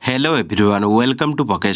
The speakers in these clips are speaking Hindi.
Hello everyone welcome to pocket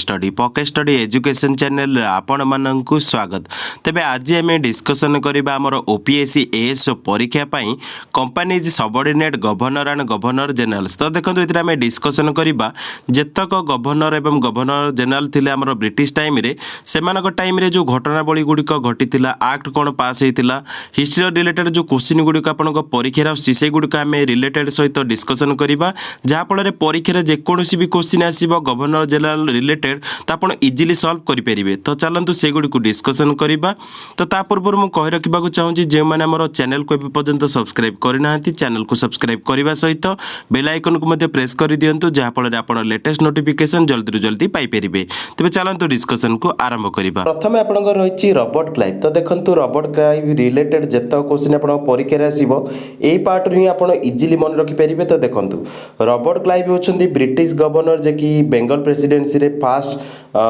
study education channel आपण मानक स्वागत। तेबे आज आम डिस्कसन करबा हमर ओपीएससी एएस परीक्षा पई companies subordinate governor and governor general. तो देखंतु इतरा आम डिस्कसन करबा जेतक गवर्नर एवं गवर्नर जनरल थिले हमर ब्रिटिश टाइम रे सेमानक टाइम रे जो घटनावली गुडिक घटितिला एक्ट कोन पास हेतिला हिस्ट्री रिलेटेड जो क्वेश्चन गुडिक आपनक परीक्षा आसी से गुडिक आम रिलेटेड सहित डिस्कसन करबा जहा फल रे परीक्षा रे जे कोनोसी भी क्वेश्चन आसीबो गवर्नर जनरल रिलेटेड तो आपण इजीली सॉल्व करि परिबे। तो चलंतु से गुडी को डिस्कशन करिबा। तो ता पूर्व मु कहि रखिबा को चाहूची जे माने हमर चैनल को पर्यंत सब्सक्राइब करना हती चैनल को सब्सक्राइब करबा सहित बेल आइकन को मध्ये प्रेस कर दियंतु जहा फल रे आपण लेटेस्ट नोटिफिकेशन जल्दी जल्दी पाई परिबे। तबे चलंतु डिस्कशन को आरंभ करिबा। प्रथमे आपण रहिछि रॉबर्ट क्लाइव। तो देखंतु रॉबर्ट क्लाइव रिलेटेड जत्ता क्वेश्चन आपण परीक्षा रे आसीबो एई पार्ट रे आपण इजीली मन रखि परिबे। तो देखंतु रॉबर्ट क्लाइव होछन्ती ब्रिटिश गवर्नर जे कि बेंगल प्रेसिडेंसी रे फास्ट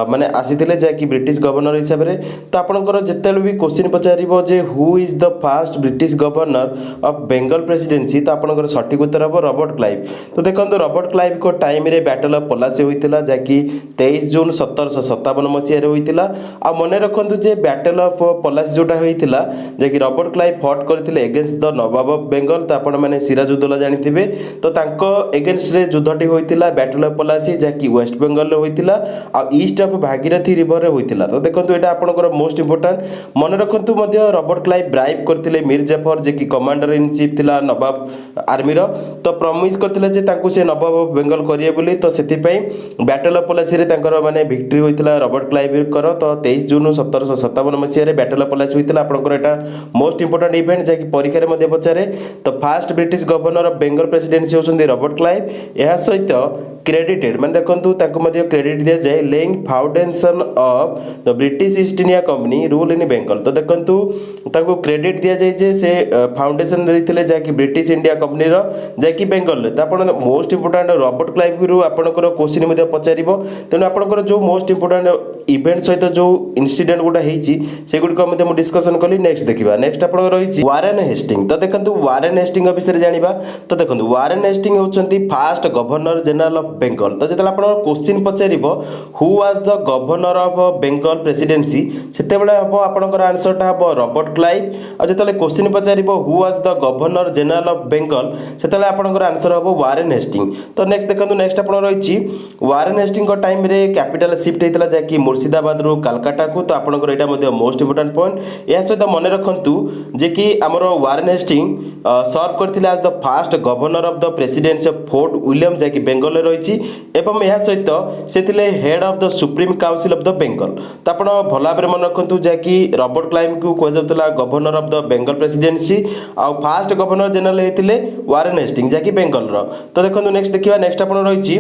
माने आसीथिले जे कि ब्रिटिश गवर्नर हिसाब रे। तो आपनकर जेतेले भी क्वेश्चन पचारिबो जे who is the first British governor of Bengal presidency तो आपनकर सठिक उत्तर हो रॉबर्ट क्लाइव। तो देखंतु रॉबर्ट क्लाइव को टाइम रे बैटल ऑफ पलासी होइतिला जे कि 23 जून 1757 मसिया रे होइतिला। आ मने रखंतु जे बैटल ऑफ पलासी जोटा होइतिला जे कि रॉबर्ट क्लाइव फॉट करथिले against the nawab of Bengal. तो आपण माने सिराजुद्दौला जानिथिबे। तो तांको अगेंस्ट रे युद्धटी होइतिला बैटल ऑफ पलासी जे कि वेस्ट बेंगल रे होइतिला आ ईस्ट ऑफ भागीरथी रिवर रे होइतिला। तो देखंतु एटा आपनकर मोस्ट इंपोर्टेंट मन रखंतु मध्य रॉबर्ट क्लाइव ब्राइब करथिले मीर जाफर जे कि कमांडर इन चीफ थिला नवाब आर्मी रो। तो प्रॉमिस करथिले जे तांकु से नवाब ऑफ बेंगल करिए बोली। तो सेति पई बैटल ऑफ पलासी रे तांकर माने विक्ट्री होइतिला रॉबर्ट क्लाइव कर। तो 23 जून 1757 मसिया रे बैटल ऑफ पलासी होइतिला। आपनकर एटा मोस्ट इंपोर्टेंट इवेंट जे कि परीक्षा रे मध्य पचारे। तो first British governor of Bengal presidency होचंदी रॉबर्ट क्लाइव। एहा सहित क्रेडिटेड माने देखंतु तांको मध्य क्रेडिट दिया जाय laying foundation of the British east India company rule in Bengal. तो देखंतु तांको क्रेडिट दिया जाय जे से फाउंडेशन देथिले जे कि ब्रिटिश इंडिया कंपनी रो जे कि बेंगल रे। तो आपण मोस्ट इंपोर्टेंट रॉबर्ट क्लाइव रु आपनकर क्वेश्चन मध्य पचारिबो। तेनु आपनकर जो मोस्ट इंपोर्टेंट इवेंट सहित जो इंसिडेंट गुडा हेछि से गुडी को मध्य मु डिस्कशन कली। नेक्स्ट देखिबा। नेक्स्ट आपण रहिछि वारेन हेस्टिंग। तो देखंतु वारेन हेस्टिंग विषय रे जानिबा। तो देखंतु वारेन हेस्टिंग होचंती first governor general of Bengal. तो जेतला आपण क्वेश्चन पचारिबो who was the governor of Bengal presidency सेते बेले हबो आपनकर आंसर टा हबो रॉबर्ट क्लाइव। आ जेतले क्वेश्चन पचारिबो who was the governor general of Bengal सेतले आपनकर आंसर हबो वारेन हेस्टिंग। तो नेक्स्ट देखंतु नेक्स्ट आपण रहिछि वारेन हेस्टिंग को टाइम रे कैपिटल शिफ्ट हेतला जे कि मुर्शिदाबाद रो कलकत्ता को। तो आपनकर एटा मध्ये मोस्ट इंपोर्टेंट पॉइंट। या सहित मन रखंतु जे कि हमरो वारेन हेस्टिंग सर्व करथिले as the first governor of the presidency of Fort William जे कि बेंगल रे रहिछि एवं या सहित से थिले head of the supreme council of the Bengal. तो आपण भला भाबरे मन रखंतु जे कि रॉबर्ट क्लाइव को कोइ जाउतला governor of the Bengal presidency आ फास्ट गवर्नर जनरल हेतिले वारेन हेस्टिंग जे कि बेंगल रो। तो देखंतु नेक्स्ट देखिबा। नेक्स्ट आपण रहिछि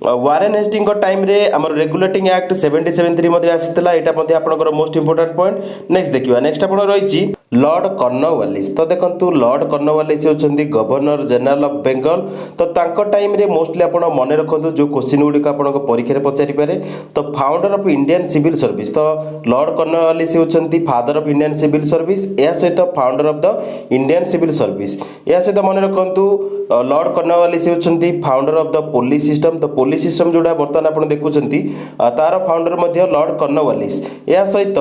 वारेन हेस्टिंग को टाइम रे हमर रेगुलेटिंग एक्ट 77 मध्ये आसितला। एटा मध्ये आपनकर मोस्ट इंपोर्टेंट पॉइंट। नेक्स्ट देखिबा। नेक्स्ट आपण रहिछि लॉर्ड कॉर्नवालिस। तो देखंतु लॉर्ड कॉर्नवालिस होचंदी गवर्नर जनरल ऑफ बेंगल। तो तांको टाइम रे मोस्टली आपण मन रखंतु जो क्वेश्चन गुडी का आपण परीक्षा रे पचारि पारे। तो founder of Indian civil service. तो लॉर्ड कॉर्नवालिस होचंती father of Indian civil service. या सहित founder of the Indian civil service. या सहित मन रखंतु लॉर्ड कॉर्नवालिस होचंती founder of the police system. तो पुलिस सिस्टम जोडा वर्तमान आपण देखुचंती तार फाउंडर मध्ये लॉर्ड कॉर्नवालिस। या सहित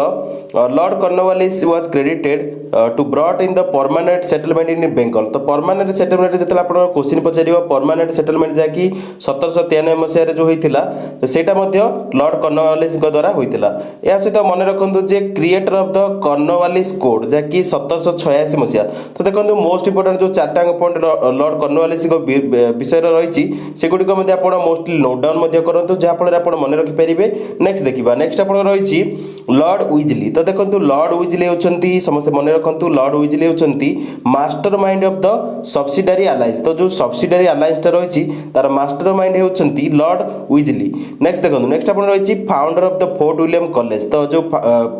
Lord Cornwallis was credited to brought in the permanent settlement in Bengal. तो परमानेंट सेटलमेंट जेतला आपण क्वेश्चन पचारिबो परमानेंट सेटलमेंट जे कि 1793 मसिया रे जो होइतिला सेटा मध्ये लॉर्ड कॉर्नवालिस को द्वारा होइतिला। या सहित मन रखंतु जे creator of the Cornwallis code जे कि 1786 मसिया। तो देखंतु मोस्ट इंपोर्टेंट जो चारटा पॉइंट लॉर्ड कॉर्नवालिस को विषय रे रहिछि से गुडी को मध्ये आपण मोस्टली नोट डाउन मध्ये करंतु जहा फल रे आपण मन रखि परिबे। नेक्स्ट देखिबा। नेक्स्ट आपण रहिछि लॉर्ड विजली। तो देखंतु लॉर्ड विजली होचंती समस्त मन रखंतु लॉर्ड विजली होचंती mastermind of the subsidiary alliance. तो जो सब्सिडियरी अलायंस टा रहिछि तार मास्टरमाइंड होचंती लॉर्ड विजली। नेक्स्ट देखंतु। नेक्स्ट आपण रहिछि founder of the Fort William college. तो जो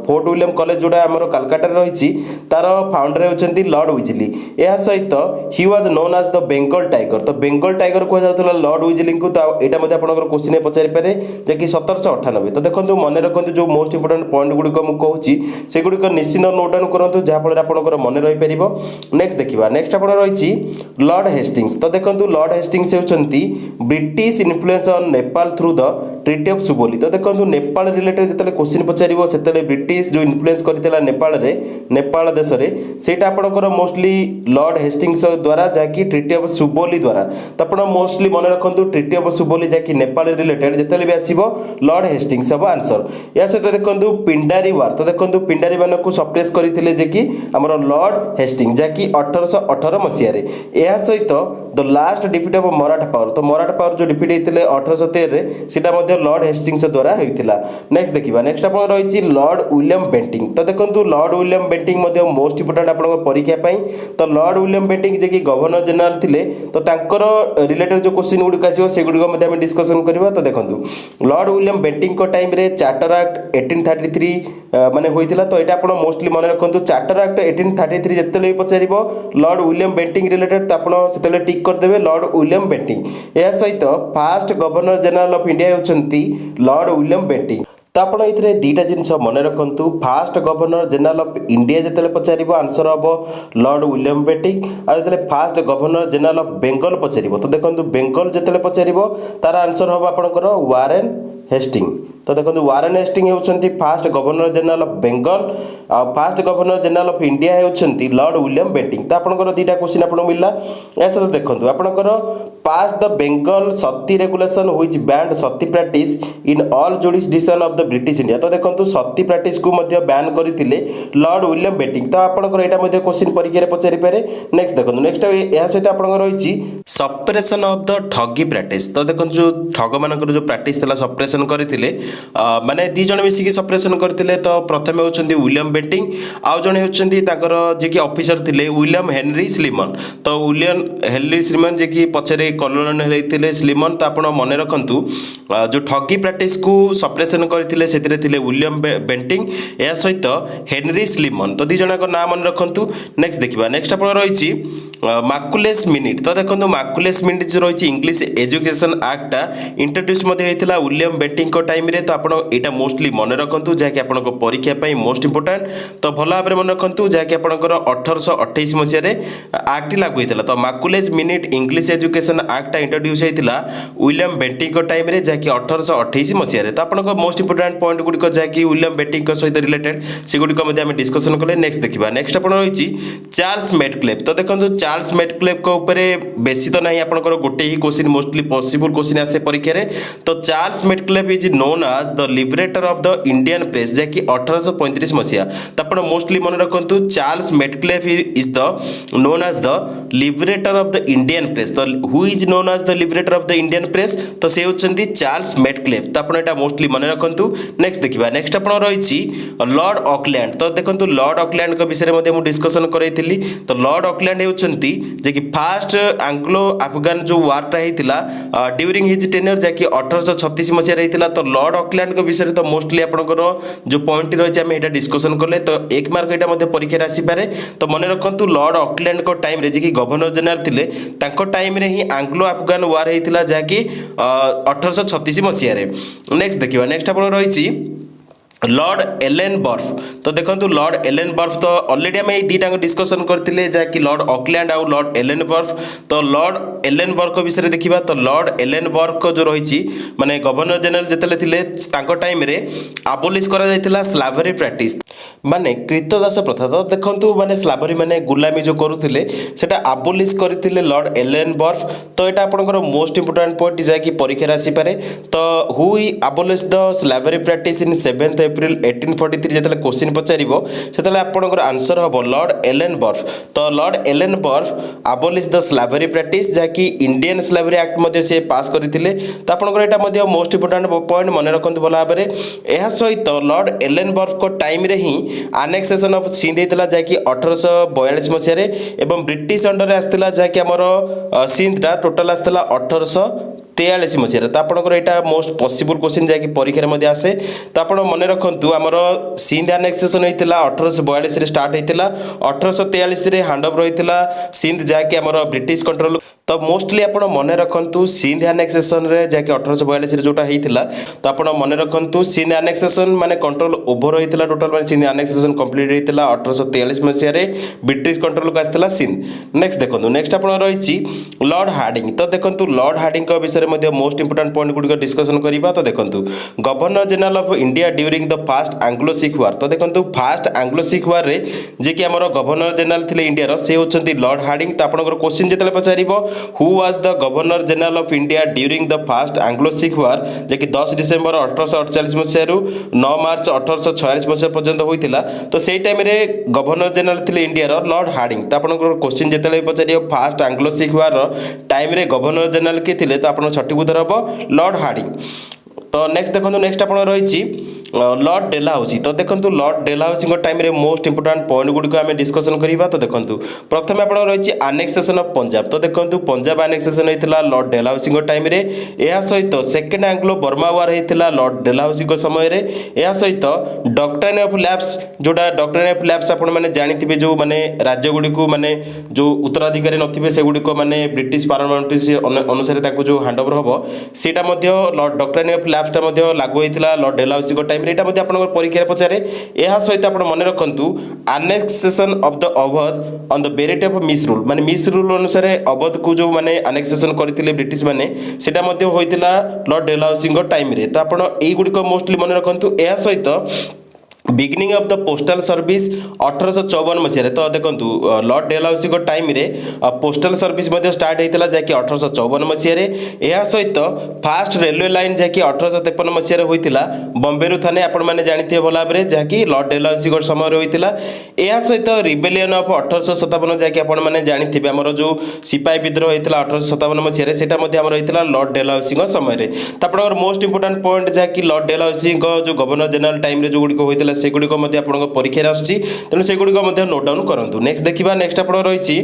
फोर्ट विलियम कॉलेज जोडा हमरो कलकत्ता रे रहिछि तार फाउंडर होचंती लॉर्ड विजली। एहा सहित he was known as the Bengal tiger तो बेंगल टाइगर कह जाता लॉर्ड विजिलिंग को तो यहाँ आपंकर क्वेश्चन पचारि पारे कि 1798 तो देखो मन रखु जो मोस्ट इंपोर्टाट पॉइंट गुड़िक मुझे सेगुड़िक निश्चित नोट डाउन करूँ जहाँफल आपंकर मन रही नेक्स्ट देखा नेक्स्ट आप रही लॉर्ड हेस्टिंग्स तो देखो लॉर्ड हेस्टिंग्स होती British influence on Nepal through the treaty of Sugauli तो देखो नेपाल रिलेटेड जिते क्वेश्चन पचार से ब्रिटिश जो इन्फ्लुएंस करता नेपाल देश में सेटा आपंकर मोस्टली लॉर्ड हेस्टिंग्स द्वारा जहाँकि ट्रिटी ऑफ सुबोली द्वारा तो आप मोस्टली मन रखु ट्रिटी ऑफ सुबोली जहाँकि नेपाल रिलेटेड जिते भी आसो लॉर्ड हेस्टिंग्स हम आंसर या सहित देखो पिंडारी वार तो देखो पिंडारी मान को सप्रेस करते कि आमर लॉर्ड हेस्टिंग जहाँकि 1818 मसीह यह सहित the last defeat of Maratha power तो मराठा पावर जो डिफिट होते 1813 सीटा लॉर्ड हेस्टिंग्स द्वारा होता नेक्स्ट देखा नेक्स्ट आप रही लॉर्ड विलियम बेंटिंग तो देखो Lord William Bentinck most important आप परीक्षा तो लॉर्ड विलियम बेंटिंग जे कि गवर्नर जनरल थे तो रिलेटेड जो क्वेश्चन गुड़िक आसो सेगुड़िक डिस्कसन करवा तो देखो लॉर्ड विलियम बेंटिंग टाइम रे चार्टर एक्ट 1833 माने होइतिला तो एटा आपण मोस्टली मन रखु चार्टर एक्ट 1833 जिते भी पचार लॉर्ड विलियम बेंटिंग रिलेटेड तो आप से टिक करदे लॉर्ड विलियम बेंटिंग यह सहित first governor general of India होती लॉर्ड विलियम बेंटिंग तो आप दुईटा जिनस मन रखु first governor general of India जिते पचार आंसर हम लॉर्ड विलियम बेंटिंग और जो first governor general of Bengal पचार तो देखो बेंगल जिते पचार तार आंसर हम आपंकर वारेन हेस्टिंग तो देखो वारेन हेस्टिंग होती first governor general of Bengal और first governor general of India होती लॉर्ड विलियम बेंटिंग तो आपंकर दुईटा क्वेश्चन आपको मिलला या सहित देखो आपंकर pass the Bengal Sati regulation which banned sati practice in all jurisdiction of the British India तो देखो सती प्रैक्टिस को बैन करते लॉर्ड विलियम बेंटिंग तो आपंकर यहाँ क्वेश्चन परीक्षा पचारि पारे नेक्स्ट देखो नेक्स्ट यह सहित आपंकर रही सप्रेसन ऑफ द ठगी प्रैक्टिस तो देखो जो ठग मान जो प्रैक्टिस था सप्रेसन करते माने दी जन मिसिकी सप्रेसन करते तो प्रथम होती विलियम बेंटिंग आउ जड़े होती जे कि ऑफिसर थे विलियम हेनरी स्लीमन तो विलियम हेनरी स्लीमन जे कि पछरे कॉलोनियल होते स्लीमन तो आप मन रखु जो ठगी प्रैक्टिस को सप्रेसन करते से विलियम बेंटिंग या सहित हेनरी स्लीमन तो दी जन ना मन रखु नेक्स्ट देखा नेक्स्ट आप रही माकुलेस मिनिट तो देखो माकुलेस मिनिट जो रही इंग्लिश एजुकेशन एक्टा इंट्रोड्यूस होता विलियम बेंटिंग टाइम रे तो आप मोस्टली मन रखु जहाँकि आप परीक्षा मोस्ट इंपोर्टाट तो भल भाव में मन रखु जहाँकि आपंकर 1828 मसीह एक्ट लागू होता तो माकुलेस मिनिट इंग्लिश एजुकेशन एक्टा इंट्रोड्यूस होता विलियम बेंटिंग टाइम रे जहाँकि 1828 मसीह तो आप मोस्ट इंपोर्टाट पॉइंट गुड़िक जहाँकि विलियम बेंटिंग सहित रिलेटेड से गुड़िक डिस्कसन कले नेक्स्ट देखा नेक्स्ट आप रही चार्ल्स मेटक्लेफ तो देखो चार्ल्स मेटक्लेफ बेसी तो नहीं आपंकर गोटे ही क्वेश्चन मोस्टली पॉसिबल क्वेश्चन आसे परीक्षा तो Charles Metcalfe is known as the liberator of the Indian press जहाँकि 1835 मसीहा तो आप मोस्टली मन रखु Charles Metcalfe is the known as the liberator of the Indian press तो who is known as the liberator of the Indian press तो से होती चार्ल्स मेटक्लेफ तो आप मोस्टली मन रखु नेक्स्ट देखा नेक्स्ट आप रही लॉर्ड ऑकलैंड तो देखो लॉर्ड ऑकलैंड विषय में डिस्कसन कराई तो लॉर्ड ऑकलैंड होती जे कि फास्ट आंग्लो अफगान जो वार्टा होता ड्यूरिंग हिज टेन्योर जहाँकि 1836 मसीह होता तो लॉर्ड ऑकलैंड विषय तो मोस्टली आपंकर जो पॉइंट रही है यहाँ डिस्कसन कले तो एक मार्क यहाँ परीक्षा आसपे तो मन रखु लॉर्ड ऑकलैंड टाइम जी कि गवर्नर जनरल थे टाइम रे ही आंग्लो अफगान वार होता जहाँकि 1836 मसीह नेक्स्ट देखा नेक्स्ट आप रही लॉर्ड एलेन बर्फ तो देखो लॉर्ड एलेन बर्फ तो ऑलरेडी आम दुईटा डिस्कसन करते जहाँकि लॉर्ड ऑकलैंड आउ लॉर्ड एलेन बर्फ तो लॉर्ड एलेन बर्फ विषय देखा तो लॉर्ड एलेन बर्फ जो रही माने गवर्नर जनरल जिते टाइम रे आबोलिश करा स्लावरी प्रैक्टिस माने कृतदास प्रथा तो देखो माने स्लावरी माने गुलामी जो करुले सेटा आबोलिश करते लॉर्ड एलेन बर्फ तो यहाँ आपंकर मोस्ट इंपोर्टाट पॉइंट जहाँकि परीक्षा आसपे तो who abolish the slavery practice in 7 April 1843 जिते क्वेश्चन पचार से आपंकर आंसर हम लॉर्ड एलेन बर्फ तो लॉर्ड एलेन बर्फ आबोलिश द स्लावरी प्रैक्टिस जहाँकि इंडियन स्लावरी एक्ट से पास करते तो आपंकर यहाँ मोस्ट इंपोर्टाट पॉइंट मन रखु भल भाव में यह सहित लॉर्ड एलेन बर्फ टाइम रे ही आनेक्सेसन ऑफ सिंध होता जहाँकि 1842 मसीह एवं ब्रिटिश अंडर आसाला जहाँकि आमर सिंधटा टोटाल आसाला 1843 मसीह तो आपंकर यहाँ मोस्ट पॉसिबल क्वेश्चन जहाँकि परीक्षा आसे तो आप मन रखु आमर सिंध आनेक्सेसन होता 1842 स्टार्ट होता 1843 हैंड ओवर होता सिंध जहाँकि आमर ब्रिटिश कंट्रोल तो मोस्टली आप मन रखु सिंध आनेक्सेसन रे जाकि 1842 जोटा होता तो आप मन रखु सिंध आनेक्सेसन माने कंट्रोल ओभर होता टोटाल माने सिंध आनेक्सेसन कंप्लीट होता 1843 मसीह ब्रिटिश कंट्रोल को आसाला सिंध। नेक्स्ट देखो नेक्स्ट आप रही लॉर्ड हार्डिंग। तो देखो लॉर्ड हार्डिंग विषय में मोस्ट इंपोर्टाट पॉइंट गुड़िक डिस्कसन करवा। तो देखो governor general of India during the first Anglo Sikh war. तो देखो फास्ट एंग्लो सिख वार रे जे कि आमर गवर्नर जनरल थे इंडिया से होती लॉर्ड हार्डिंग। तो आप क्वेश्चन जो पचार who was the governor general of India during the first Anglo Sikh war जे कि 10 डिसेम्बर 1848 मसीह 9 मार्च 1846 मसीह पर्यंत होता। तो से टाइम रे गवर्नर जनरल थे इंडिया लॉर्ड हार्डिंग। तो आप क्वेश्चन जो पचार first Anglo Sikh war time रे गवर्नर जनरल किए थे तो आप सठिक उत्तर हम लॉर्ड हार्डिंग। तो नेक्स्ट देखो नेक्स्ट आप रही लॉर्ड डेलहाउसी। तो देखो लॉर्ड डेलहाउसी टाइम रे मोस्ट इंपोर्टाट पॉइंट गुड़िक आम डिस्कसन करवा। तो देखो प्रथम आप रही आनेक्सेसन ऑफ पंजाब। तो देखो पंजाब आनेक्सेसन होता लॉर्ड डेलहाउसी टाइम रे। यह सहित सेकेंड एंग्लो बर्मा वार होता लॉर्ड डेलहाउसी समय रे। यह सहित डॉक्ट्रिन ऑफ लैप्स जोटा डॉक्ट्रिन ऑफ लैप्स आप जानते जो माने राज्य गुड़िक माने जो उत्तराधिकारी नथिबे से गुड़िक माने ब्रिटिश पार्लियामेंट अनुसार जो हैंडओवर हम सेटा लॉर्ड डॉक्ट्रिन ऑफ लैप्स लागू होता लॉर्ड डेलहाउसी टाइम परीक्षा पचारे। यह सहित आप मन रखु annexation of the Awadh on the merit of misrule माने मिस रूल अनुसार अवध को जो माने आनेक्सेसन करथिले ब्रिटिश माने सेटा मध्ये होइतिला लॉर्ड डेलहाउसी टाइम रे। तो आपण एई गुडी को मोस्टली मन रखु। यह सहित beginning of the postal service 1854 मसीह। तो देखो लॉर्ड डेलहाउसी टाइम रे पोस्टल सर्विस स्टार्ट होता जैकि 1854 मसीह। यह सहित फास्ट रेलवे लाइन जैकि 1853 मसीह होता बम्बे थाने आपण मैंने जानते भल भाव में जहाँकि लॉर्ड डेलहाउसी समय होता। यह सहित रिबेलियन ऑफ 1857 जहाँकि आपण मैंने जानते आमर जो सिपाही विद्रोह होता 1857 मसीह से होता लॉर्ड डेलहाउसी समय। तो आप मोस्ट इंपोर्टाट पॉइंट जहाँकि लॉर्ड डेलहाउसी जो गवर्नर जनरल टाइम जो गुड़िक होता सेगुड़िक परीक्षा आसूँ तेणु सेगुड़िक नोट डाउन करूँ। नेक्स्ट देखा नेक्स्ट आप रही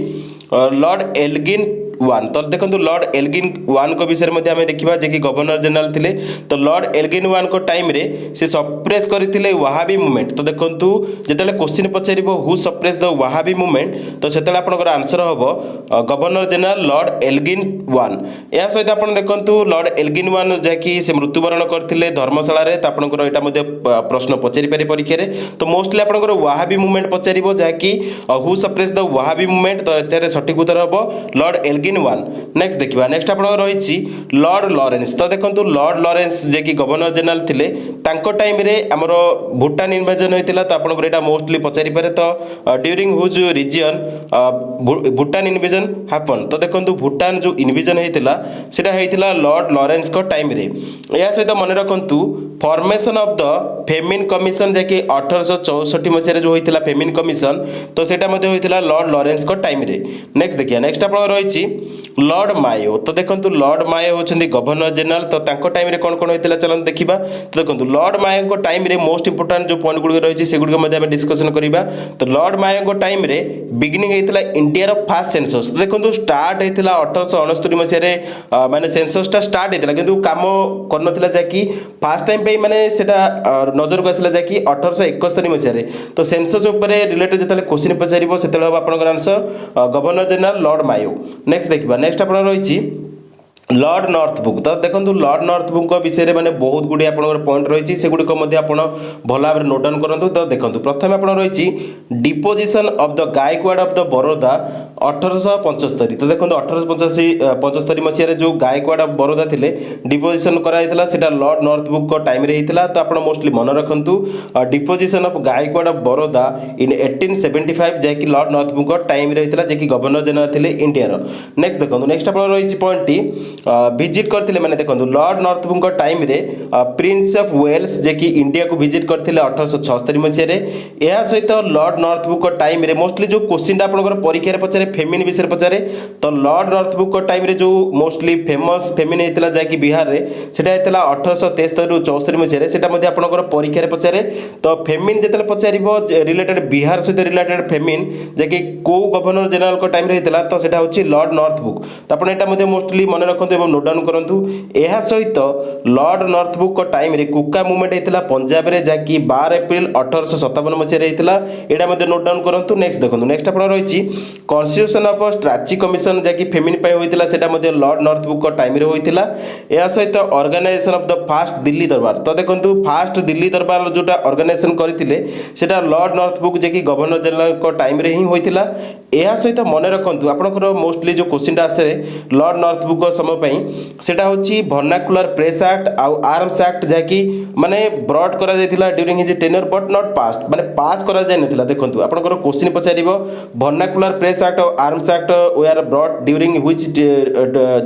लॉर्ड एल्गिन वन। तो देखो लॉर्ड एल्गिन वन को विषय में आम देखा जे कि गवर्नर जनरल थे। तो लॉर्ड एल्गिन वन को टाइम रे से सप्रेस करते वहाबी मूवमेंट। तो देखो जो क्वेश्चन पचार who suppress the Wahabi movement तो से आपंकर आंसर हम governor general Lord Elgin one. या सहित आप देखो लॉर्ड एल्गिन वन जहाँकि से मृत्युवरण करते धर्मशाला तो आपंकर यहाँ प्रश्न पचारि पारे परीक्षा। तो मोस्टली आपंकर वहाबी मूवमेंट पचार जहाँकि who suppress the Wahabi movement तो ये सठिक उत्तर हम लॉर्ड एल्गिन वन। नेक्स्ट देखा नेक्स्ट आप रही लॉर्ड लॉरेंस। तो देखो लॉर्ड लॉरेंस जे कि गवर्नर जनरल थे टाइम रे आमर भूटान इन्वेजन होता। तो आपको यहाँ मोस्टली पचारि पारे। तो during whose reign Bhutan invasion happen. तो देखो भूटान जो इन्वेजन होता लॉर्ड लॉरेंस टाइम रे। या सहित मन रखु formation of the famine commission जैकि 1864 मसीह जो होता फेमिन कमिशन तो सेटा होता लॉर्ड लॉरेंस टाइम रे। नेक्स्ट देखिए नेक्स्ट आप रही लॉर्ड मायो। तो देखो लॉर्ड मायो होती गवर्नर जनरल। तो टाइम रे कौन कौन होता चलते देखा। तो देखो लॉर्ड मायो टाइम रे मोस्ट इंपोर्टाट जो पॉइंट गुड़िक रही है गुड़िक डिस्कसन करवा। तो लॉर्ड मायो टाइम रे बिगिनिंग होता इंडिया फास्ट सेंसस। तो देखो स्टार्ट होता 1869 मसीह माने सेंससटा स्टार्ट होता कि कम कर जहाँकि फास्ट टाइम माने सेटा नजर को आसला जहाँकि 1871 मसीह। तो सेंसस रिलेटेड जो क्वेश्चन पचार से आपंकर आंसर गवर्नर जनरल लॉर्ड मायो। नेक्स्ट देखा नेक्स्ट आप रही लॉर्ड नॉर्थबुक। तो देखो लॉर्ड नॉर्थबुक विषय में बहुत गुड़ी आप पॉइंट रही है गुड़िक भल भाव नोट डाउन करूँ। तो देखो प्रथम आप रही deposition of the Gaekwad of the Baroda 1875। तो देखो 1875 मसीह जो गायकवाड़ ऑफ बरोदा थे डिपोजिशन कराइला से लॉर्ड नॉर्थबुक टाइम रे होता। तो आप मोस्टली मन रखु deposition of Gaekwad of Baroda in 1875 जैकि लॉर्ड नॉर्थबुक टाइम रे होता जैकि गवर्नर जनरल थे इंडिया। नेक्स्ट देखो नेक्स्ट आप रही पॉइंट विजिट करते मैंने देखो लॉर्ड नॉर्थबुक टाइम रे प्रिंस ऑफ वेल्स जे कि इंडिया को विजिट करते 1876 मसीह। यह सहित लॉर्ड नॉर्थबुक टाइम रे मोस्टली जो क्वेश्चन आपंकर परीक्षा पचारे फेमिन विषय पचारे। तो लॉर्ड नॉर्थबुक टाइम रे जो मोस्टली फेमस फेमिन होता जहाँकि बिहार रे सेटा होता 1873 74 मसीह से आपंकर परीक्षा पचारे। तो फेमिन जो पचार रिलेटेड बिहार सहित रिलेटेड फेमिन जहाँकि कौ गवर्नर जनरल टाइम रे होता तो सेटा होची लॉर्ड नॉर्थबुक। तो आप मोस्टली मन रखु रखु एवं नोट डाउन करूँ। यह सहित लॉर्ड नॉर्थब्रुक टाइम रे कुका मूवमेंट होता पंजाब में जहाँकि 12 एप्रिल 1857 मसीह होता यहाँ नोट डाउन करूँ। नेक्स्ट देखो नेक्स्ट आप रही कन्स्टिट्यूशन ऑफ स्ट्राची कमिशन जहाँकि फेमिन होता है लॉर्ड नॉर्थब्रुक टाइम रे होता। यह सहित organisation of the first Delhi Durbar तो देखो फास्ट दिल्ली दरबार जोटा ऑर्गेनाइजेशन करते सेटा लॉर्ड नॉर्थब्रुक जैकि गवर्नर जनरल टाइम रे ही होता। यह सहित मन रखु आपंकर मोस्टली जो क्वेश्चन आसे लॉर्ड नॉर्थब्रुक समय सेटा होची वर्नाकुलर प्रेस एक्ट आउ आर्म्स एक्ट जहाँकि माने ब्रॉड करा जायतिला during his tenure but not passed माने पास करा जाय नथिला। देखंतु आपनकर क्वेश्चन पचारिबो वर्नाकुलर प्रेस एक्ट और arms act were brought during which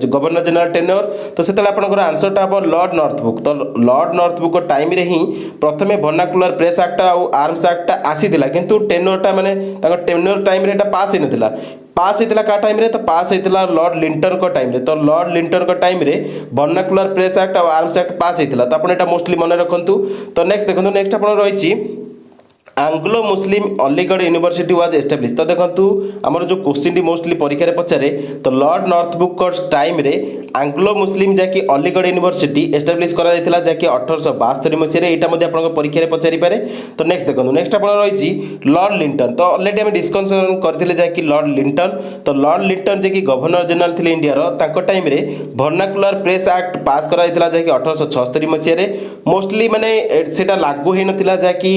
governor general tenure तो सेतले आपनकर आंसर टा हो लॉर्ड नॉर्थब्रुक। तो लॉर्ड नॉर्थब्रुक टाइम रे ही प्रथमे वर्नाकुलर प्रेस एक्ट और आर्म्स एक्ट आसीतिला किंतु टेन्योर टा माने ताको टेन्योर टाइम रे एटा पास हे नथिला। पास होता क्या टाइम रे तो पास होता लॉर्ड लिंटन को टाइम रे तो लॉर्ड लिंटन को टाइम रे वर्नाकुलर प्रेस एक्ट और आर्म्स एक्ट पास होता तो आपन मोस्टली मन रखु। तो नेक्स्ट देखो नेक्स्ट आप रही Anglo Muslim Aligarh university was establish तो देखो आमर जो क्वेश्चन मोस्टली परीक्षा पचारे तो लॉर्ड नॉर्थब्रुक टाइम रे आंग्लो मुस्लिम जहाँकि अलीगढ़ यूनिवर्सिटी एस्टाब्लिश करा जहाँकि 1872 मसीह यहाँ परीक्षा पचारि पारे। तो नेक्स्ट देखो नेक्स्ट आप रही लॉर्ड लिंटन तो अलरेडी आम डिस्कसन करते जहाँकि लॉर्ड लिंटन तो लॉर्ड लिंटन जी गवर्नर जनरल थे इंडिया टाइम रे वर्नाकुलर प्रेस एक्ट पास करा जहाँकि 1876 मसीह मोस्टली माने सेटा लागू हो नाला जहाँकि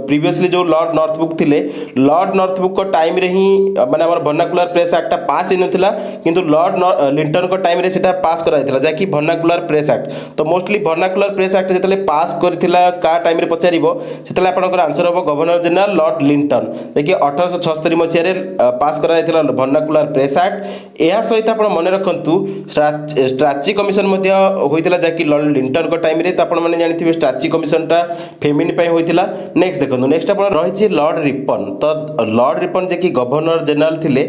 प्रीवियसली जो लॉर्ड नॉर्थब्रुक थे लॉर्ड नॉर्थब्रुक टाइम रे ही माने हमर वर्नाकुलर प्रेस एक्ट पास हो नाला किंतु लॉर्ड लिंटन को टाइम रे सेटा पास करा जहाँकि वर्नाकुलर प्रेस एक्ट तो मोस्टली वर्नाकुलर प्रेस एक्ट जिते पास करथिला का टाइम रे पचारिबो सेतले आपनकर आंसर हो गवर्नर जनरल लॉर्ड लिंटन जहाँकि 1876 मसीह पास करा वर्नाकुलर प्रेस एक्ट। यह सहित आप मन रखु स्ट्राची कमिशन होता जहाँकि लॉर्ड लिंटन को टाइम रे तो आप जानते स्ट्राची कमिशन टा फेमिन होता। नेक्स्ट देखो नेक्स्ट आप रही लॉर्ड रिपन तो लॉर्ड रिपन जी गवर्नर जनरल थे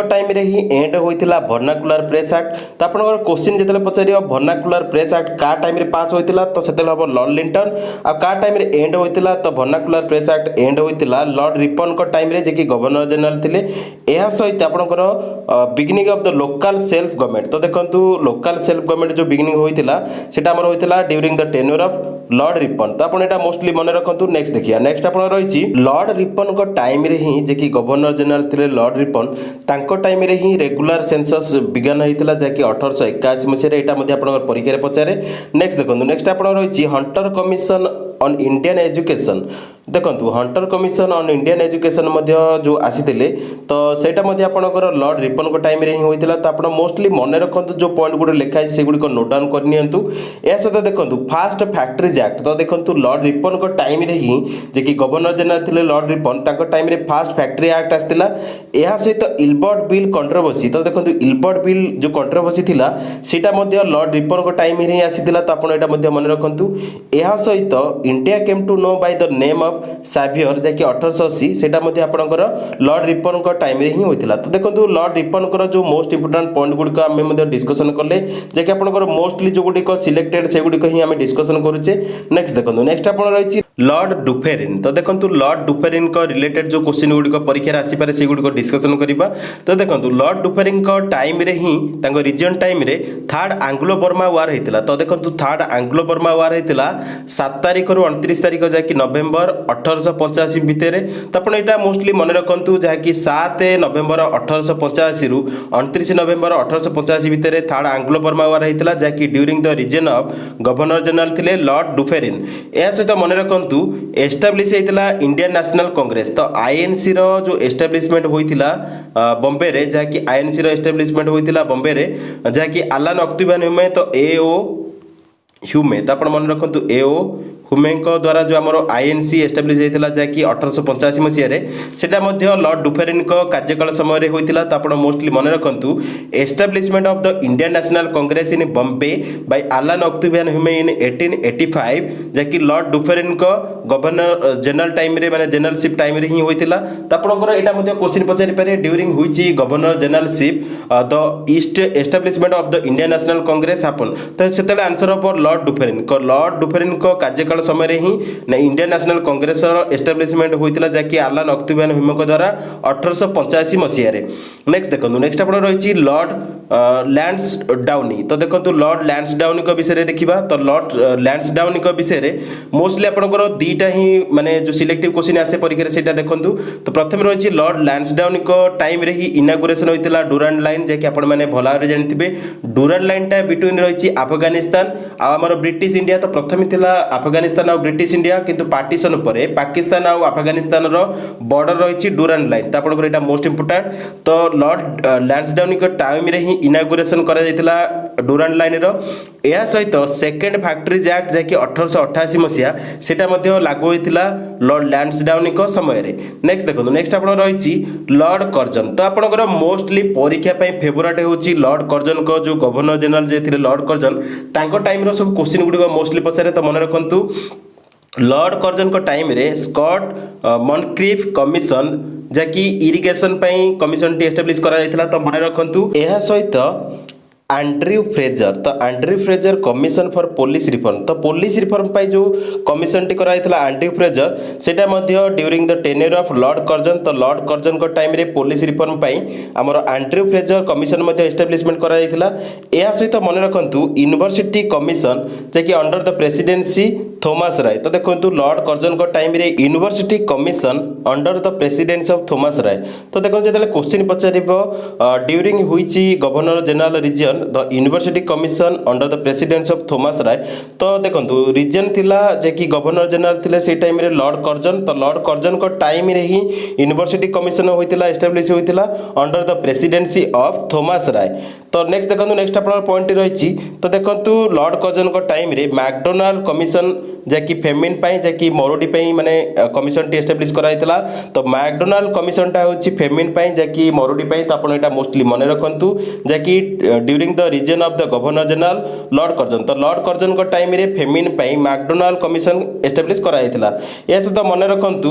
टाइम रे ही एंड होता वर्नाकुलर प्रेस एक्ट तो आप क्वेश्चन जो पचार वर्नाकुलर प्रेस एक्ट का टाइम रे पास होता तो से हम लॉर्ड लिंटन आ का टाइम रे एंड होता तो वर्नाकुलर प्रेस एक्ट एंड होता लॉर्ड रिपन को टाइम रे जी गवर्नर जनरल थे। यह सहित आपंकर beginning of the local self government तो देखो लोकल सेल्फ गवर्नमेंट जो बिगिनिंग होता सेटा हमर होता during the tenure of Lord Ripon तो आपन एटा मोस्टली मन रखु। नेक्स्ट देखिए नेक्स्ट आप रही लॉर्ड रिपन को टाइम रे ही जी गवर्नर जनरल थे लॉर्ड रिपन तांको टाइम रे ही रेगुलर सेंसस बिगन होता जहाँकि 1881 मसीह यहाँ परीक्षा पचारे। नेक्स्ट देखो नेक्स्ट आप रही Hunter commission on Indian education देखो Hunter commission on Indian education जो आसीते तो सेटा आपंकर लॉर्ड रिपन को टाइम रे ही होता तो आप मोस्टली मन रखु जो पॉइंट गुड लिखाई से गुड़िक नोट डाउन करनी। यह सहित देखो फास्ट फैक्ट्रीज एक्ट तो देखो लॉर्ड रिपन को टाइम रे ही जी गवर्नर जनरल थे लॉर्ड रिपन टाइम रे फास्ट फैक्ट्री एक्ट आसाला। यह सहित इलबर्ट बिल कंट्रोवर्सी तो देखो इलबर्ट बिल जो कंट्रोवर्सी थिला सेटा लॉर्ड रिपन को टाइम रे ही आसीला तो आप मन रखु। यह सहित India came to know by the name of साभियर जहाँकि 1880 सेटा आपंकर लॉर्ड रिपन को टाइम रे ही होता तो देखो लॉर्ड रिपन जो मोस्ट इंपोर्टाट पॉइंट गुड़िक आम डिस्कसन कले जहाँकि आपंकर मोस्टली जो गुड़िक सिलेक्टेड से गुड़िक ही आम डिस्कसन करुचे। नेक्स्ट देखो नेक्स्ट आप रही लॉर्ड डुफेरिन तो देखो लॉर्ड डुफेरिन को रिलेटेड जो क्वेश्चन गुड़िक परीक्षा आसीपे से गुड़िक डिस्कसन करवा। तो देखो लॉर्ड डुफेरिन को टाइम रे ही रिजन टाइम रे थर्ड आंग्लो बर्मा वार होता तो देखो थर्ड आंग्लो बर्मा वार होता 7 तारीख रु 29 तारीख जहाँकि नवेम्बर 1885 भितर तो आप यहाँ मोस्टली मन रखु जहाँकि 7 नवेम्बर 1885 रु 29 नवेम्बर 1885 भितर थर्ड आंग्लो बर्मा वार होता जहाँकि during the region of governor general थे लॉर्ड डुफेरिन। यह सहित मन रखु एस्टाब्लीश होता इंडियन नेशनल कांग्रेस तो आईएनसी रो जो एस्टाब्लीशमेंट होता बॉम्बे रे जहाँकि आईएनसी रो एस्टाब्लीशमेंट होता बॉम्बे रे जहाँकि आलान ऑक्टिवियन ह्यूमे तो एओ ह्यूमे तो आप मन रखु एओ हुमे द्वारा जो आम आईएनसी एस्टाब्लीश होता जहाँकि 1885 मसीह लॉर्ड डुफेरिन कार्यकाल समय होता तो आप मोस्टली मन रखु establishment of the Indian national congress in Bombay by Allan Octavian Hume in 1885 जहाँकि Lord Dufferin governor general time रे माने जनरलशिप टाइम रे ही होता तो आपंकर यहाँ क्वेश्चन पचारि पारे during which governor generalship the east establishment of the Indian national Congress happen तो से आंसर ऑफ लॉर्ड डुफेरिन कार्यकाल काल समय ही इंडियन नेशनल कांग्रेस एस्टाब्लिशमेंट होता जहाँकि आलान अक्तुबियान हिमक द्वारा 1885 मसीह। नेक्स्ट देखो नेक्स्ट आप रही लॉर्ड लैंसडाउनी। तो देखो लॉर्ड लैंसडाउनी विषय देखा। तो लॉर्ड लैंसडाउनी विषय मोस्टली आपंकर दीटा ही माने जो सिलेक्टिव क्वेश्चन आसे परीक्षा से देखो। तो प्रथम रही लॉर्ड लैंसडाउनी टाइम रे ही इनागुरेशन होता डुरांड लाइन जैकि आपण मैंने भल भाव जानते। डुरांड लाइन टा बिटवीन रही अफगानिस्तान आमर ब्रिटिश इंडिया। तो प्रथम था अफगानिस्तान और ब्रिटिश इंडिया किंतु पार्टीशन पर पाकिस्तान और अफगानिस्तान बॉर्डर रही डुरांड लाइन। तो आपंकर यहाँ मोस्ट इंपोर्टाट। तो लॉर्ड लैंसडाउनी टाइम रे ही इनागुरेशन करा डुरांड लाइन यह सहित सेकेंड फैक्टरीज एक्ट जैकि 1888 मसीहा सेटा लागू होता लॉर्ड लैंसडाउनी समय। नेक्स्ट देखो नेक्स्ट आप रही लॉर्ड कर्जन। तो आपंकर मोस्टली परीक्षा फेवरेट होची लॉर्ड कर्जन को जो गवर्नर जनरल जे थे लॉर्ड कर्जन टाइम सब क्वेश्चन गुड़िक मोस्टली पचारे। तो मन रखु लॉर्ड कर्जन को टाइम रे स्कॉट मॉनक्रिफ कमिशन जैकि इरिगेशन कमिशन टी एस्टाब्लिश करा। तो मन रखु यह सहित एंड्रयू फ्रेजर। तो Andrew Fraser commission for police reform. तो पुलिस रिफॉर्म पाई जो कमिशन टी कराइथिला एंड्रयू फ्रेजर सेटा मध्य during the tenure of Lord Curzon. तो लॉर्ड कर्जन को टाइम रे पुलिस रिफॉर्म पाई हमर एंड्रयू फ्रेजर कमिशन मध्य एस्टाब्लिशमेंट कराइथिला। या सहित मन रखंतु यूनिवर्सिटी कमिशन जेकि under the presidency Thomas Raleigh. तो देखंतु लॉर्ड कर्जन को टाइम रे university commission under the presidency of Thomas Raleigh. तो देखो जतले क्वेश्चन पचारिबो during which governor general reign the university commission under the presidency of Thomas Raleigh. तो देखो रीजन थिला जे कि गवर्नर जनरल थिले से टाइम रे लॉर्ड कर्जन। तो लॉर्ड कर्जन को टाइम रे ही यूनिवर्सिटी कमिशन होइतिला एस्टाब्लिश होइतिला under the presidency of Thomas Raleigh. तो नेक्स्ट देखो नेक्स्ट आपन पॉइंट रही। तो देखो लॉर्ड कर्जन को टाइम रे मैकडोनाल्ड कमिशन जैकि फेमिन पाई जैकि मरुडी पाई माने कमिशन टी एस्टाब्लिश कराइतिला। तो मैकडोनाल्ड कमिशन टा होची फेमिन पाई जैकि मरुडी पाई। तो आपण एटा मोस्टली मन रखंतु जैकि during the region of the governor general Lord Curzon. तो लॉर्ड कर्जन को टाइम रे फेमिन पाई मैकडोनाल्ड कमिशन एस्टाब्लिश कराइतिला। या सहित मन रखंतु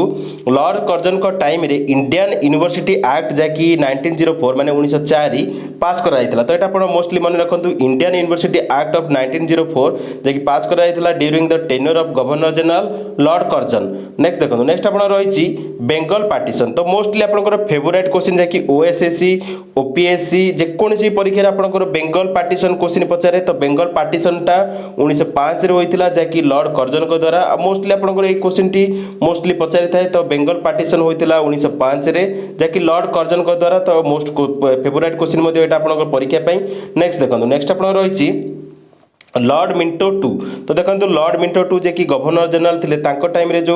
लॉर्ड कर्जन को टाइम रे इंडियन यूनिवर्सिटी एक्ट जैकि 1904 माने 1904 पास कराइतिला। तो एटा आपण मोस्टली मन रखंतु इंडियन यूनिवर्सिटी एक्ट ऑफ 1904 जैकि पास कराइतिला during the tenure of governor general Lord Curzon. Next देखो नेक्स्ट आपण रही बेंगल पार्टीशन। तो मोस्टली आपनकर फेवरेट क्वेश्चन जैकि ओएसएससी ओपीएससी जेकोसी परीक्षा आपनकर बेंगल पार्टीशन क्वेश्चन पचारे। तो बेंगल पार्टीशन टा 1905 रे होइतिला जैकि लॉर्ड कर्जन को द्वारा मोस्टली आपनकर ए क्वेश्चन टी मोस्टली पचारि थाए। तो बेंगल पार्टीशन होइतिला 1905 रे जैकि लॉर्ड कर्जन को द्वारा। तो मोस्ट फेवरेट क्वेश्चन मध्ये एटा आपनकर परीक्षा पई। नेक्स्ट देखो नेक्स्ट आपण रही लॉर्ड मिंटो टू। तो देखो लॉर्ड मिंटो टू जे कि गवर्नर जनरल थे तांको टाइम रे जो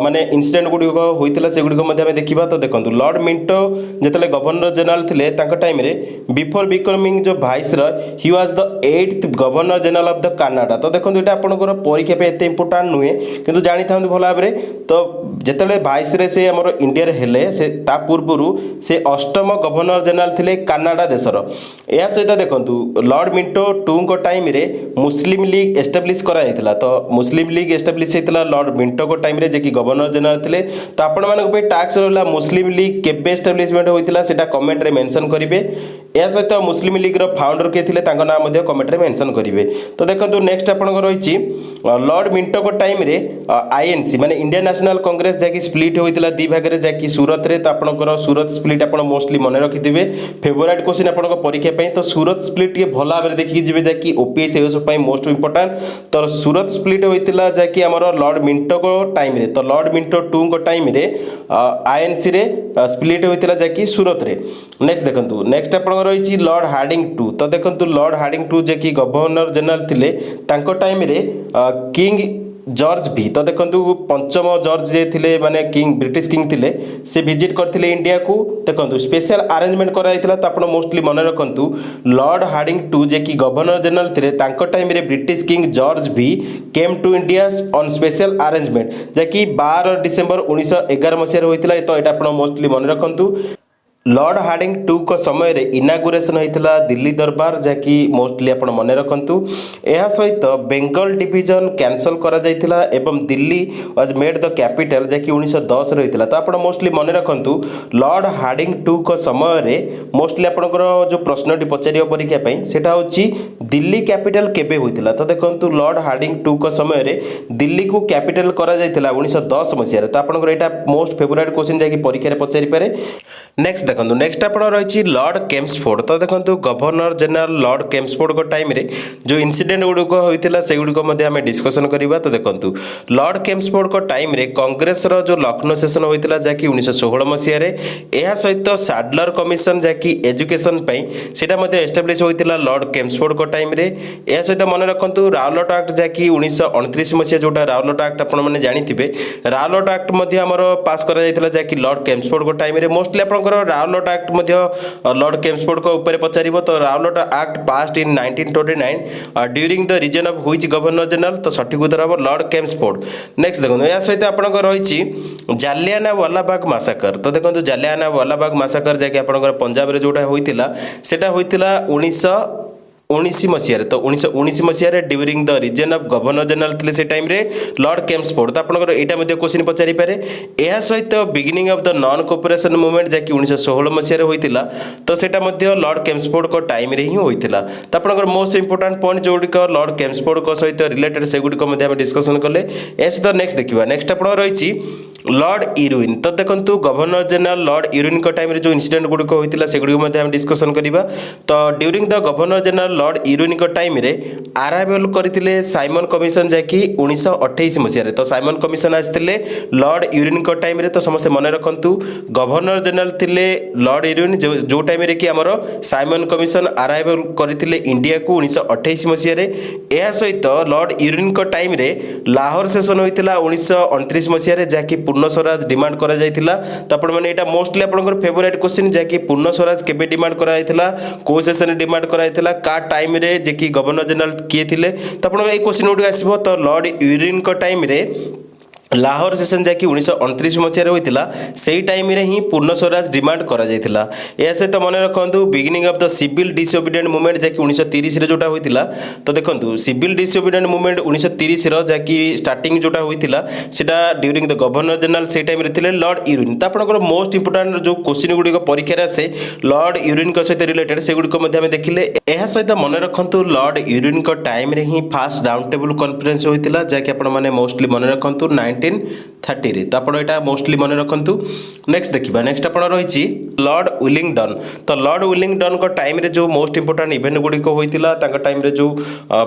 माने इंसिडेंट गुडी होइतिला से गुडी को मध्ये देखिबा। तो देखो लॉर्ड मिंटो जेतले गवर्नर जनरल थे तांको टाइम रे बिफोर बिकमिंग जो viceroy he was the 8th governor general of the Canada. तो देखो एटा आपनकर परीक्षा पे एते इंपोर्टेंट नुहे किंतु जानि थांतु भला भाबरे। तो जेतले वाइसरॉय से हमर इंडिया रे हेले से ता पूर्वरु से 8म गवर्नर जनरल थे कनाडा देशर। या सहित देखो लॉर्ड मिंटो टू को टाइम रे मुस्लिम लीग एस्टाब्लिश कराइथिला। तो मुस्लिम लीग एस्टाब्लिश होइतिला लॉर्ड मिंटो को टाइम रे जे कि गवर्नर जनरल थिले। तो आपण मानक पे टास्क रहला मुस्लिम लीग केबे एस्टाब्लिशमेंट होइतिला सेटा कमेंट रे मेंशन करिवे। या सहित मुस्लिम लीग रो फाउंडर के थिले तांको नाम मध्ये कमेंट रे मेंशन करिवे। तो देखंतु नेक्स्ट आपण को रहिछि लॉर्ड मिंटो को टाइम रे आईएनसी माने इंडियन नेशनल कांग्रेस जे कि स्प्लिट होइतिला दी भाग रे जे कि सूरत रे। तो आपनकर सूरत स्प्लिट आपण मोस्टली मन रखिथिबे फेवरेट क्वेश्चन आपण को परीक्षा पई। तो सूरत स्प्लिट के भला भाबरे देखि जिवे जे कि ओपीएस मोस्ट इंपोर्टेंट। तो सूरत स्प्लिट होइतिला जैकि हमर लॉर्ड मिंटो को टाइम रे। तो लॉर्ड मिंटो टू को टाइम रे आईएनसी रे स्प्लिट होइतिला जैकि सूरत रे। नेक्स्ट देखंतु नेक्स्ट आपण रही लॉर्ड हार्डिंग टू। तो देखंतु लॉर्ड हार्डिंग टू जे कि गवर्नर जनरल थिले तांको टाइम रे किंग जॉर्ज भी। तो देखंतु पंचम जॉर्ज जे थिले माने किंग ब्रिटिश किंग थिले से विजिट करथिले इंडिया को। देखंतु स्पेशल अरेंजमेंट कराइतिला। तो आपण मोस्टली मन रखंतु लॉर्ड हार्डिंग टू जे कि गवर्नर जनरल थिले तांको टाइम रे ब्रिटिश किंग जॉर्ज भी came to India on special arrangement जे कि 12 डिसेंबर 1911 मसिया होइतिला। तो एटा आपण मोस्टली मन रखंतु लॉर्ड हार्डिंग टू को समय रे इनागुरेशन होता दिल्ली दरबार जहाँकि मोस्टली आप मन रखु यह सहित बेंगल डिवीजन कैंसल करा जायतिला एवं Delhi was made the capital जहाँकि 1910 होता तो आप मोस्टली मन रखु लॉर्ड हार्डिंग टू को समय रे मोस्टली आपंकर जो प्रश्नटी पचार परीक्षा सेटा हूँ दिल्ली कैपिटल केबे होता तो देखो लॉर्ड हार्डिंग टू को समय रे दिल्ली को कैपिटल करा जायतिला 1910 मसीह तो आपंकर यहाँ मोस्ट फेवरेट क्वेश्चन जहाँकि परीक्षा पचारि पारे। नेक्स्ट देखो नेक्स्ट आप रही लॉर्ड केम्सफोर्ड तो देखो गवर्नर जनरल लॉर्ड केम्सफोर्ड को टाइम रे जो इनसीडेंट गुड़िक होता से गुड़िक आम डिस्कसन करवा तो देखो लॉर्ड केम्सफोर्ड को टाइम रे कांग्रेस रो जो लखनऊ सेशन होता जहाँकि 1916 मसीह यह सहित साडलर कमिशन जहाँकि एजुकेशन सेटा एस्टाब्लीश होता लॉर्ड केम्सफोर्ड को टाइम रे यह सहित मन रखु राउलट एक्ट जहाँकि 1929 मसीहा जोटा राउलट एक्ट आपने जानी राउलट एक्ट आमर पास कर जहाँकि लॉर्ड केम्सफोर्ड को टाइम रे मोस्टली आप राउलट एक्ट लॉर्ड केम्सफोर्ड को ऊपर पचार तो Rowlatt act passed in 1929 during the region of which governor general तो सठिक उत्तर हम लॉर्ड केम्सफोर्ड। नेक्स्ट देखो यह सहित आपंकर रही जालियाना वालाबाग मासाकर तो देखो जालियाना वालाबाग मासाकर जैसे आप पंजाब में जोटा होता सेटा होता 1919 मसीह तो 1919 मसीह during the region of governor general थे से टाइम रे लॉर्ड केम्सफोर्ड तो आपंकर यहाँ क्वेश्चन पचारि पारे। यह सहित beginning of the non cooperation movement जहाँकि 1916 मसीह होता तो सेटा लॉर्ड केम्सफोर्ड को टाइम रे ही होता तो आपंकर मोस्ट इंपोर्टाट पॉइंट जोड़िक लॉर्ड केम्सफोर्ड को सहित रिलेटेड से गुड़िक डिस्कसन कले। यह सहित नेक्स्ट देखा नेक्स्ट आप रही लॉर्ड इरुइन तो देखो गवर्नर जनरल लॉर्ड इरुइन को टाइम रे जो इनसीडेंट गुड़िक होता से गुड़िक डिस्कसन करवा तो during the governor general Lord Irwin को टाइम रे अराइवल करथिले साइमन कमिशन जहाँकि 1928 मसीह तो साइमन कमिशन आसते लॉर्ड इरुइन को टाइम रे तो समस्त मन रखु गवर्नर जनरल थिले लॉर्ड इरुइन जो टाइम रे कि आमर साइमन कमिशन अराइवल करथिले इंडिया को 1928 मसीह यह सहित लॉर्ड इरुइन को टाइम रे लाहौर सेशन होता 1929 मसीह जहाँकि पूर्ण स्वराज डिमांड करा जायतिला तो आपण माने एटा मोस्टली आपनकर फेवरेट क्वेश्चन जहाँकि पूर्ण स्वराज केबे डिमांड करा जायतिला को सेशन डिमांड करा जायतिला का टाइम रे जे कि गवर्नर जनरल किए थिले तो आपन ए क्वेश्चन उठ आसीबो तो लॉर्ड इरुइन को टाइम रे लाहौर सेशन जहाँकि 1929 मसीह होता से टाइम रे ही पूर्ण स्वराज डिमांड करा जायतिला। यह सहित मन रखु beginning of the civil disobedient movement जहाँकि 1930 जोटा होता तो देखो सिविल डिसोबीडिएंट मूवमेंट 1930 जहाँकि स्टार्टिंग जोटा होता सेटा ड्यूरिंग द गवर्नर जनरल से टाइम रे थिले लॉर्ड इरुइन तो आपंकर मोस्ट इंपोर्टाट जो क्वेश्चन गुड़िक परीक्षा आसे लॉर्ड इरुइन सहित रिलेटेड से गुड़िक देखिले। यह सहित मन रखु लॉर्ड इरुइन टाइम रे ही फास्ट राउंड टेबल कॉन्फ्रेंस होता जहाँकि आपने मोस्टली मन रखु 1930 रे तो आप मोस्टली मन रखु। नेक्स्ट देखा नेक्स्ट आप रही लॉर्ड विलिंगडन तो लॉर्ड विलिंगडन को टाइम रे जो मोस्ट इंपोर्टाट इवेंट गुड़िक होता टाइम रे जो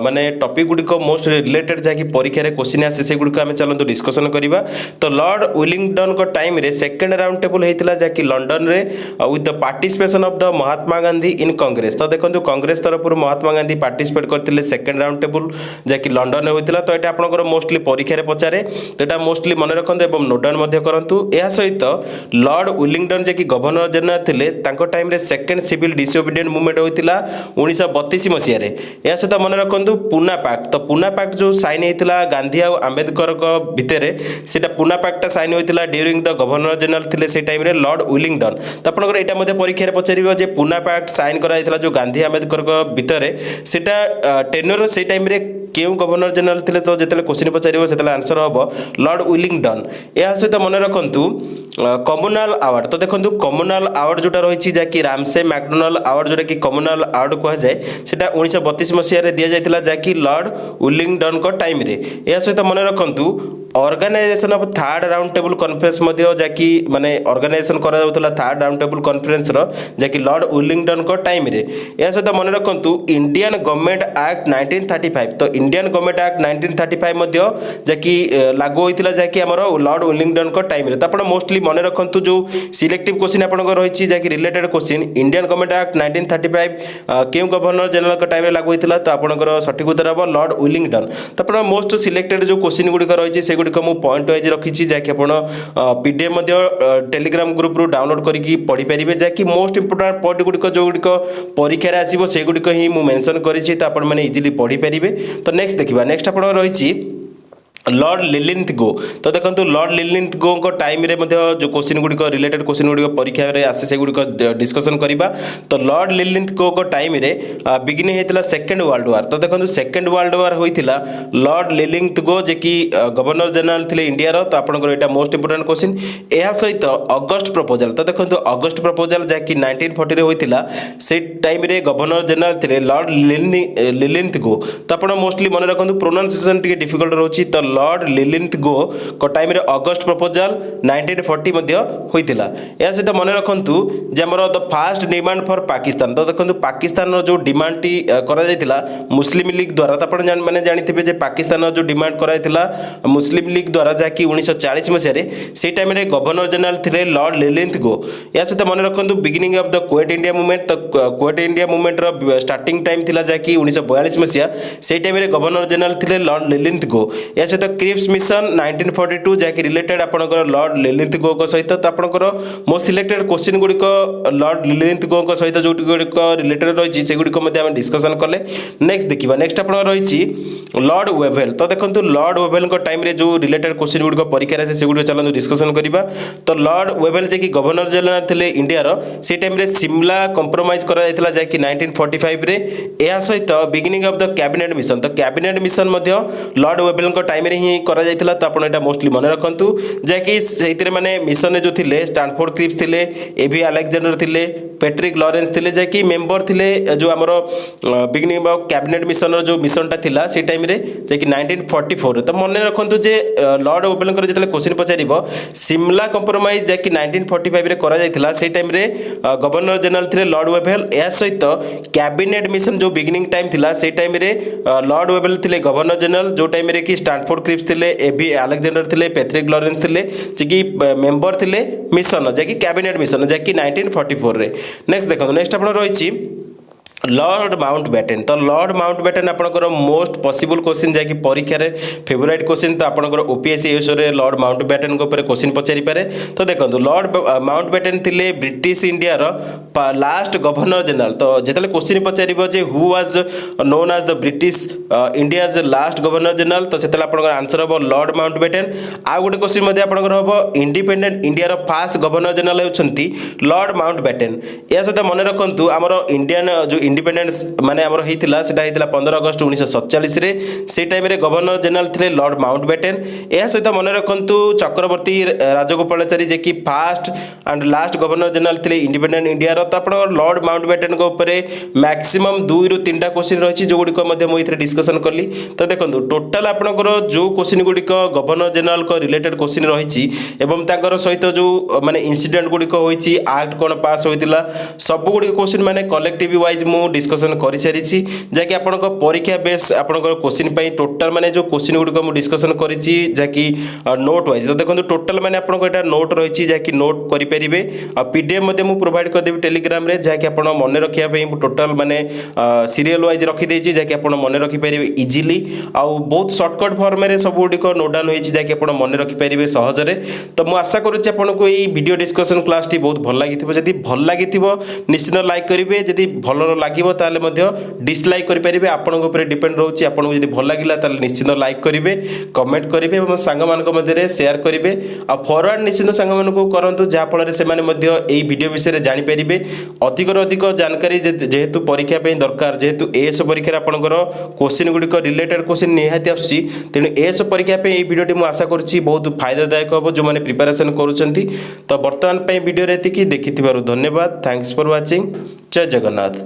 माने टॉपिक गुड़िक मोस्ट रिलेटेड जहाँकि परीक्षा क्वेश्चन आसे से गुड़िक आम चलते डिस्कसन करवा तो लॉर्ड विलिंगडन को टाइम रे सेकेंड राउंड टेबल होता जहाँकि लंडन रे with the participation of the Mahatma Gandhi in Congress तो देखो कांग्रेस तरफ महात्मा गांधी पार्टिसिपेट करते सेकेंड राउंड टेबल जहाँकि लंडन में होता तो यहाँ आपंकर मोस्टली परीक्षा पचारे तो यहाँ मोस्टली मन रखु और नोट डाउन करूँ। यह सहित लॉर्ड विलिंगडन जे कि गवर्नर जनरल थे टाइम रे सेकेंड सिविल डिसोबीडिएंट मूवमेंट होता 1932 मसीह यह सहित मन रखु पूना पैक्ट तो पूना पैक्ट जो साइन होता गांधी और आंबेडकर भितर से पूना पैक्टा साइन होता ड्यूरिंग द गवर्नर जनरल थे से टाइम रे लॉर्ड विलिंगडन तो आपंकर यहाँ परीक्षा पचार जे पूना पैक्ट साइन कराइला जो गांधी आंबेडकर भितर सेटा टेन्योर से टाइम रे क्यों गवर्नर जनरल थे तो जो क्वेश्चन पचार से आंसर हम लॉर्ड विलिंगडन। यह सहित मन रखु कम्युनाल अवार्ड तो देखो कम्युनाल अवार्ड जोटा रही जहाँकि रामसे मैकडोनाल्ड अवार्ड जोटा कि कम्युनाल अवार्ड कहुए से 1932 मसीह दि जाता जहाँकि लॉर्ड विलिंगडन को टाइम रे। यह सहित मन रखु organisation of third round table conference जहाँकि माने ऑर्गेनाइजेशन करा थर्ड राउंड टेबल कॉन्फ्रेंस जहाँकि लॉर्ड विलिंगडन को टाइम रे। यह सहित मन रखु इंडियन गवर्नमेंट एक्ट 1935 तो इंडियन गवर्नमेंट एक्ट 1935 जहाँकि लागू होता जहाँकि आमर लॉर्ड विलिंगडन को टाइम रे तो आप मोस्टली मन रखु जो सिलेक्टिव क्वेश्चन आपंकर रही जहाँकि related question Indian government act 1935 क्यों गवर्नर जनरल का टाइम लागू होता तो आपंकर सठिक उत्तर हम लॉर्ड विलिंगडन तो आप मोस्ट सिलेक्टेड जो क्वेश्चन गुड़िक रही से गुड़िक मुझे पॉइंट वाइज रखी जहाँकि आप पीडीएफ टेलीग्राम ग्रुप रू डाउनलोड करके पढ़ी पारे जहाँकि मोस्ट इंपोर्टाट पॉइंट गुड़िक जो गुड़िक परीक्षा आसो से गुड़िक ही मुझे मेंशन करी तो आप इजिली पढ़ी पारे। तो नेक्स्ट देखा नेक्स्ट आप रही लॉर्ड लिलिंथ गो। तो देखो लॉर्ड लिलिंथ गो को टाइम रे मध्य जो क्वेश्चन गुड़िक रिलेटेड क्वेश्चन गुड़िक परीक्षा रे आसे से गुड़िक डिस्कशन करबा। तो लॉर्ड लिलिंथ गो को टाइम रे बिगिनिंग हेतिला सेकंड वर्ल्ड वार। तो देखो सेकंड वर्ल्ड वार होइतिला लॉर्ड लिलिंथ गो जे कि गवर्नर जनरल थिले इंडिया रो। तो आपनकर एटा मोस्ट इंपोर्टेंट क्वेश्चन। एहा सहित अगस्त प्रपोजल। तो देखो अगस्त प्रपोजल जे कि 1940 रे होइतिला से टाइम रे गवर्नर जनरल थिले लॉर्ड लिलिंथ गो। तो आपण मोस्टली मन रखंतु प्रोनाउंसिएशन टिके डिफिकल्ट रहउची। तो लॉर्ड लिलिंथ गो को टाइम रे अगस्त प्रपोजल 1940 मध्ये होइतिला। या सहित मन रखंतु जे हमर the fast demand for Pakistan. तो देखंतु पाकिस्तान रो जो डिमांड टी करा जायतिला मुस्लिम लीग द्वारा। तो आपण माने जानिथिबे जे पाकिस्तान रो जो डिमांड करा जायतिला मुस्लिम लीग द्वारा जा कि 1940 मसिया रे से टाइम रे गवर्नर जनरल थिले लॉर्ड लिलिंथ गो। या सहित मन रखंतु beginning of the quit India movement. तो क्वेट इंडिया मूवमेंट रो स्टार्टिंग टाइम थिला जा कि 1942 मसिया से टाइम रे गवर्नर जनरल थिले लॉर्ड लिलिंथ गो। या सहित क्रिप्स मिशन 1942 जाकि रिलेटेड आपनकर लॉर्ड लिलिंथ गो को सहित। तो आपनकर मोस्ट सिलेक्टेड क्वेश्चन गुड़िक लॉर्ड लिलिंथ गो को सहित जो गुड़िक रिलेटेड रही से गुड़िक मध्ये हम डिस्कशन कले। नेक्स्ट देखिबा। नेक्स्ट आपन रही लॉर्ड वेभेल। तो देखंतु लॉर्ड वेभेल को टाइम रे जो रिलेटेड क्वेश्चन गुड़िक परीक्षा रे से गुड़िक चलनु डिस्कशन करिबा। तो लॉर्ड वेभेल जे कि गवर्नर जनरल थिले इंडिया रो से टाइम रे सिमला कंप्रोमाइज करा जायतिला जे कि 1945 रे। एहा सहित beginning of the cabinet mission. तो कैबिनेट मिशन मध्ये लॉर्ड वेभेल को टाइम रे ही करा जायतिला। तो आपण एटा मोस्टली मन रखंतु जे कि सेहितरे माने मिशन जो थिले स्टैनफोर्ड क्रिप्स थिले, एवी अलेक्जेंडर थिले, पैट्रिक लॉरेंस थिले जे कि मेंबर थिले जो हमरो बिगिनिंग ऑफ कैबिनेट मिशन जो मिशन टा थिला से टाइम रे जे कि 1944। तो मन रखंतु जे लॉर्ड वेभेल कर जेतले क्वेश्चन पचारिबो सिमला कंप्रोमाइज जे कि 1945 रे करा जायतिला से टाइम रे गवर्नर जनरल थिले लॉर्ड वेभेल। या सहित कैबिनेट मिशन जो बिगिनिंग टाइम थिला से टाइम रे लॉर्ड वेभेल थिले गवर्नर जनरल जो टाइम रे कि स्टैनफोर्ड क्रिप्स थिले, एवी अलेक्जेंडर थिले, पैट्रिक लॉरेंस थिले जे कि मेंबर थिले मिशन जे कि कैबिनेट मिशन जे कि 1944 रे। नेक्स्ट देखो। नेक्स्ट आपण रहिछि लॉर्ड माउंटबेटन। तो लॉर्ड माउंटबेटन आपनकर मोस्ट पॉसिबल क्वेश्चन जे कि परीक्षा रे फेवरेट क्वेश्चन। तो आपनकर ओपीएससी एसओ रे लॉर्ड माउंटबेटन को ऊपर क्वेश्चन पचारि पारे। तो देखंतु लॉर्ड माउंटबेटन थिले ब्रिटिश इंडिया रो लास्ट गवर्नर जनरल। तो जेतले क्वेश्चन पचारिबो जे who was known as the British India's last governor general. तो सेतले आपनकर आंसर हो लॉर्ड माउंटबेटन। आ गुटे क्वेश्चन मध्ये आपनकर हो इंडिपेंडेंट इंडिया रो फर्स्ट गवर्नर जनरल होछंती लॉर्ड माउंटबेटन। या सहित मन रखंतु हमर इंडियन जो इंडिपेंडेंस माने हमर हेतिला सेटा हेतिला 15 अगस्त 1947 रे। से टाइम रे गवर्नर जनरल थिले लॉर्ड माउंटबेटन। एहा सहित मन रखंतु चक्रवर्ती राजगोपालाचारी जे कि first and last governor general थिले इंडिपेंडेंट इंडिया रो। तो आपण लॉर्ड माउंटबेटन को ऊपर मैक्सिमम 2 रु 3टा क्वेश्चन रही जो गुड़िक मु इथे डिस्कशन कली। तो देखंतु टोटल आपनकर जो क्वेश्चन गुड़िक गवर्नर जनरल को रिलेटेड क्वेश्चन रही एवं ताकर सहित जो माने इंसिडेंट गुड़िक होईची एक्ट कोन पास होइतिला सब गुड़िक क्वेश्चन माने कलेक्टिव वाइज मु डिस्कशन कर सारी जहाँकि आपण परीक्षा बेस आपण क्वेश्चन टोटाल माने जो क्वेश्चन गुड़िक मुझे डिस्कशन करी जहाँकि नोट वाइज। तो देखो टोटाल माने आपको यहाँ नोट रही जहाँकि नोट करेंगे आ पीडीएफ मध्य मुझे प्रोवाइड करदेवी टेलीग्राम रे जहाँकि आप मन रखापी टोटाल माने सीरियल वाइज रखीदे जहाँकि आप मन रखिपारे इजिली आउ बहुत सर्टकट फॉर्म में सब गुड़िक नोट डाउन होती जहाँकि आप मन रखिपारे सहजरे। तो मुझे आशा करुच्ची आपको ये वीडियो डिस्कशन क्लास टी बहुत भल लगी जदि भल लगी निश्चित लाइक करेंगे जदि भल लगे ताले मध्य डिसलाइक करेंगे आपन ऊपर डिपेंड रोचे। आपको जब भल लगे ताले निश्चित लाइक करेंगे, कमेंट करेंगे और सांग मान मध्य शेयर करेंगे आ फॉरवर्ड निश्चित सांग मान करूँ जहाँफल से वीडियो विषय जानीपारे अधिक अधिक जानकारी जेहेतु परीक्षा दरकार जेहेतु एएस परीक्षा आपंकर क्वेश्चन गुड़िक रिलेटेड क्वेश्चन निहाती आसूँ तेणु एएस परीक्षा ये वीडियो मुझे आशा करुच्ची बहुत फायदादायक हम जो मैंने प्रिपेरेसन करुँच। तो बर्तमान वीडियो एति देखि धन्यवाद। Thanks for watching. जय जगन्नाथ।